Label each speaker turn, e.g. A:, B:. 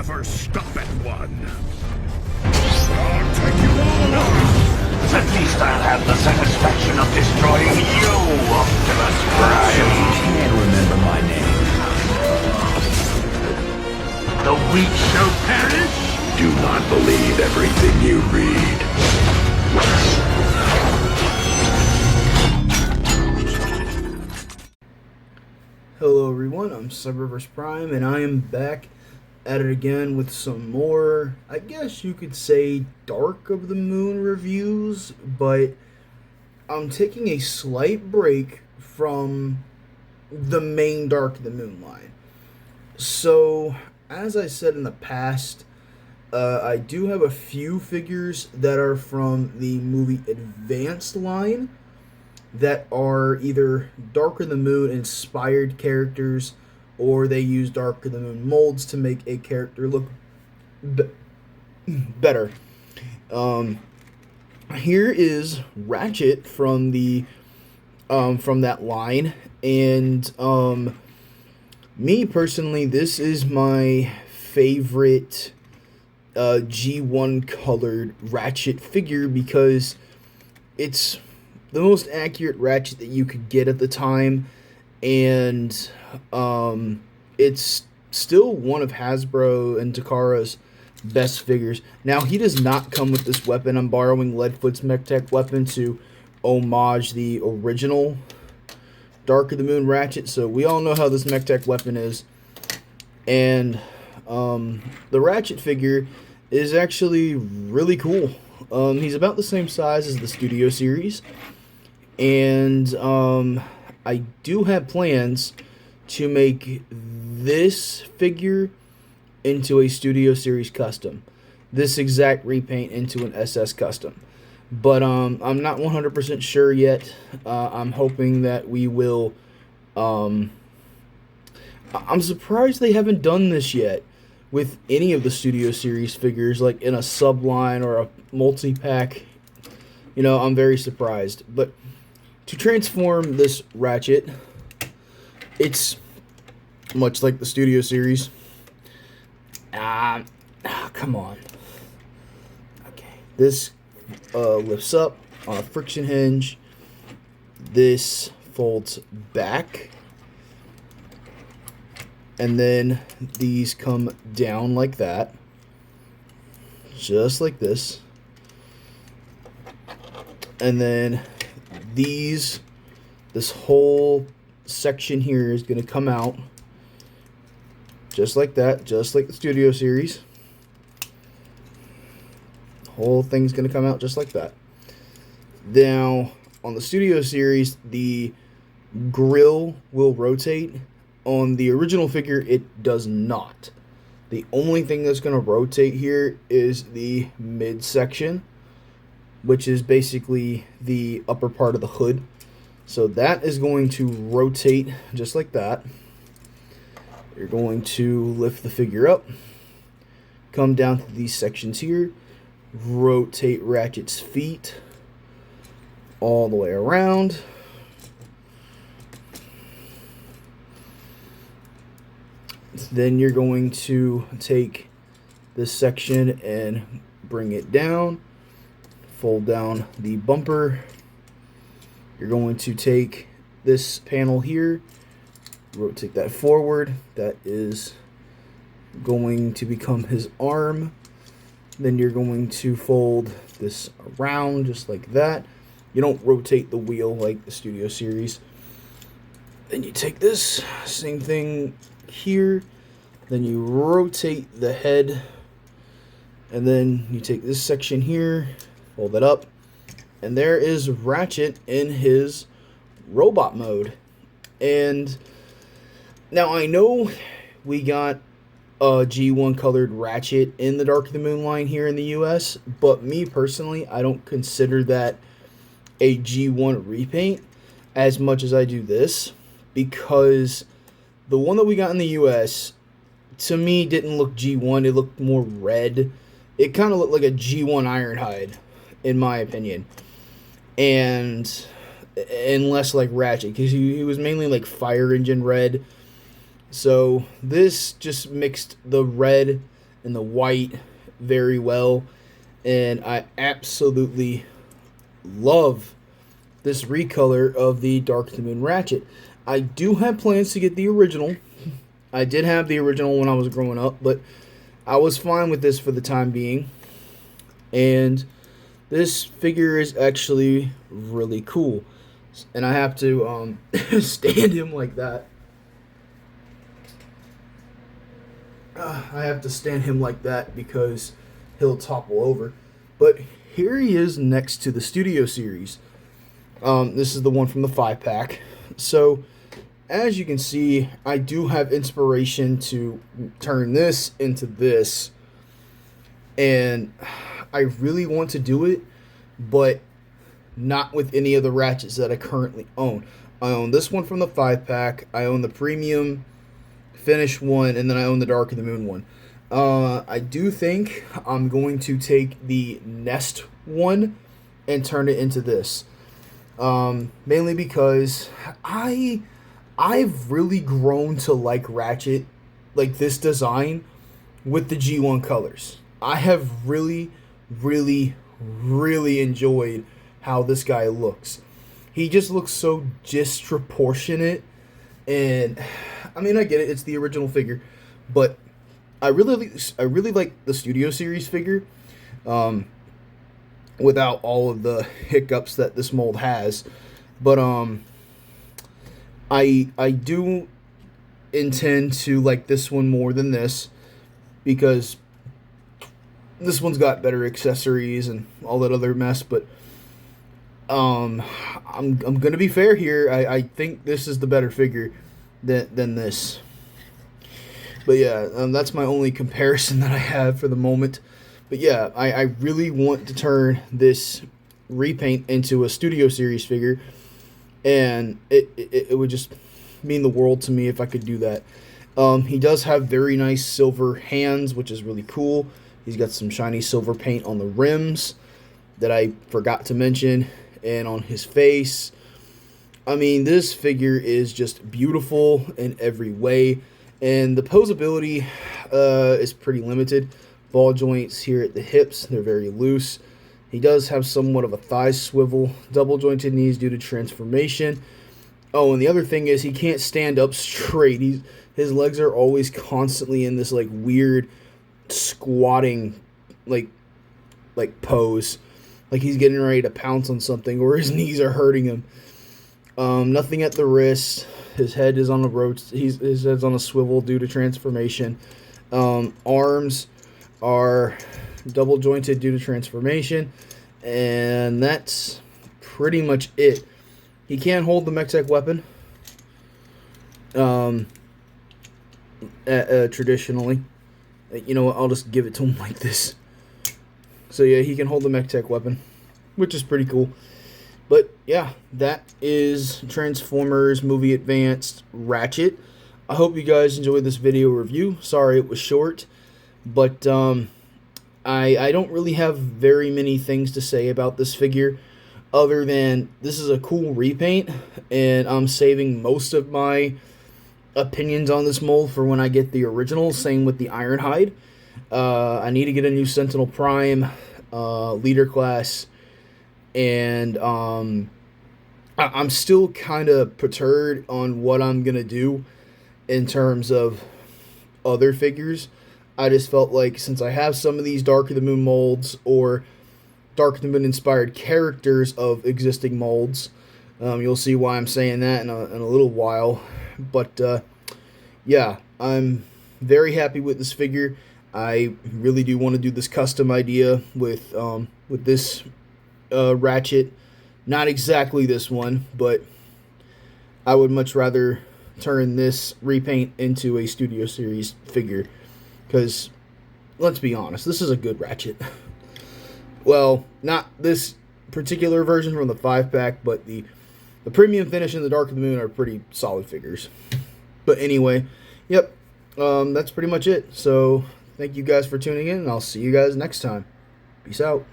A: never stop at one. I'll take you all on.
B: At least I'll have the satisfaction of destroying you, Optimus Prime.
C: You can't remember my name.
B: The weak shall perish?
A: Do not believe everything you read.
D: Hello everyone, I'm Cyberverse Prime, and I am back at it again with some more, I guess you could say, Dark of the Moon reviews, but I'm taking a slight break from the main Dark of the Moon line. So, as I said in the past, I do have a few figures that are from the movie Advanced line that are either Dark of the Moon inspired characters, or they use Dark of the Moon molds to make a character look better. Here is Ratchet from the from that line, and me personally, this is my favorite G1 colored Ratchet figure because it's the most accurate Ratchet that you could get at the time, and it's still one of Hasbro and Takara's best figures. Now, he does not come with this weapon. I'm borrowing Leadfoot's MechTech weapon to homage the original Dark of the Moon Ratchet, so we all know how this MechTech weapon is. And the Ratchet figure is actually really cool. He's about the same size as the Studio Series, and I do have plans to make this figure into a Studio Series custom. This exact repaint into an SS custom. But I'm not 100% sure yet. I'm hoping that we will. I'm surprised they haven't done this yet with any of the Studio Series figures, like in a subline or a multi-pack. You know, I'm very surprised. But to transform this Ratchet, it's much like the Studio Series. Come on. Okay, this lifts up on a friction hinge. This folds back, and then these come down like that, just like this. And then this whole section here is going to come out just like that, just like the Studio Series. The whole thing's going to come out just like that. Now, on the Studio Series, the grill will rotate. On the original figure, it does not. The only thing that's going to rotate here is the midsection, which is basically the upper part of the hood. So that is going to rotate just like that. You're going to lift the figure up, come down to these sections here, rotate Ratchet's feet all the way around. Then you're going to take this section and bring it down, fold down the bumper. You're going to take this panel here, rotate that forward. That is going to become his arm. Then you're going to fold this around just like that. You don't rotate the wheel like the Studio Series. Then you take this, same thing here. Then you rotate the head. And then you take this section here, fold it up. And there is Ratchet in his robot mode. And now I know we got a G1 colored Ratchet in the Dark of the Moon line here in the US, but me personally, I don't consider that a G1 repaint as much as I do this, because the one that we got in the US, to me, didn't look G1. It looked more red. It kind of looked like a G1 Ironhide, in my opinion. And less like Ratchet, because he was mainly like fire engine red. So this just mixed the red and the white very well, and I absolutely love this recolor of the Dark of the Moon Ratchet. I do have plans to get the original. I did have the original when I was growing up, but I was fine with this for the time being. And this figure is actually really cool. And I have to stand him like that. I have to stand him like that because he'll topple over. But here he is next to the Studio Series. This is the one from the 5-pack. So, as you can see, I do have inspiration to turn this into this. And I really want to do it, but not with any of the Ratchets that I currently own. I own this one from the 5-pack. I own the premium finish one, and then I own the Dark of the Moon one. I do think I'm going to take the Nest one and turn it into this. Mainly because I've really grown to like Ratchet, like this design, with the G1 colors. I have really, really, really enjoyed how this guy looks. He just looks so disproportionate, and I mean, I get it, it's the original figure, but I really like the Studio Series figure, without all of the hiccups that this mold has. But I do intend to like this one more than this, because this one's got better accessories and all that other mess. But I'm gonna be fair here. I think this is the better figure than this. But yeah, that's my only comparison that I have for the moment. But yeah, I really want to turn this repaint into a Studio Series figure, and it would just mean the world to me if I could do that. He does have very nice silver hands, which is really cool. He's got some shiny silver paint on the rims that I forgot to mention, and on his face. I mean, this figure is just beautiful in every way, and the posability is pretty limited. Ball joints here at the hips, they're very loose. He does have somewhat of a thigh swivel, double jointed knees due to transformation. Oh, and the other thing is he can't stand up straight. His legs are always constantly in this like weird squatting like pose, like he's getting ready to pounce on something, or his knees are hurting him. Nothing at the wrist. His head is on a his head's on a swivel due to transformation. Arms are double jointed due to transformation, and that's pretty much it. He can't hold the mech tech weapon traditionally. You know what, I'll just give it to him like this. So yeah, he can hold the mech tech weapon, which is pretty cool. But yeah, that is Transformers Movie Advanced Ratchet. I hope you guys enjoyed this video review. Sorry it was short, but I don't really have very many things to say about this figure, other than this is a cool repaint, and I'm saving most of my opinions on this mold for when I get the original. Same with the Ironhide. I need to get a new Sentinel Prime leader class, and I'm still kind of perturbed on what I'm gonna do in terms of other figures. I just felt like, since I have some of these Dark of the Moon molds or Dark of the Moon inspired characters of existing molds, you'll see why I'm saying that in a little while. But yeah, I'm very happy with this figure. I really do want to do this custom idea with this Ratchet. Not exactly this one, but I would much rather turn this repaint into a Studio Series figure, because let's be honest, this is a good Ratchet. Well, not this particular version from the 5-pack, but the premium finish and the Dark of the Moon are pretty solid figures. But anyway, yep, that's pretty much it. So thank you guys for tuning in, and I'll see you guys next time. Peace out.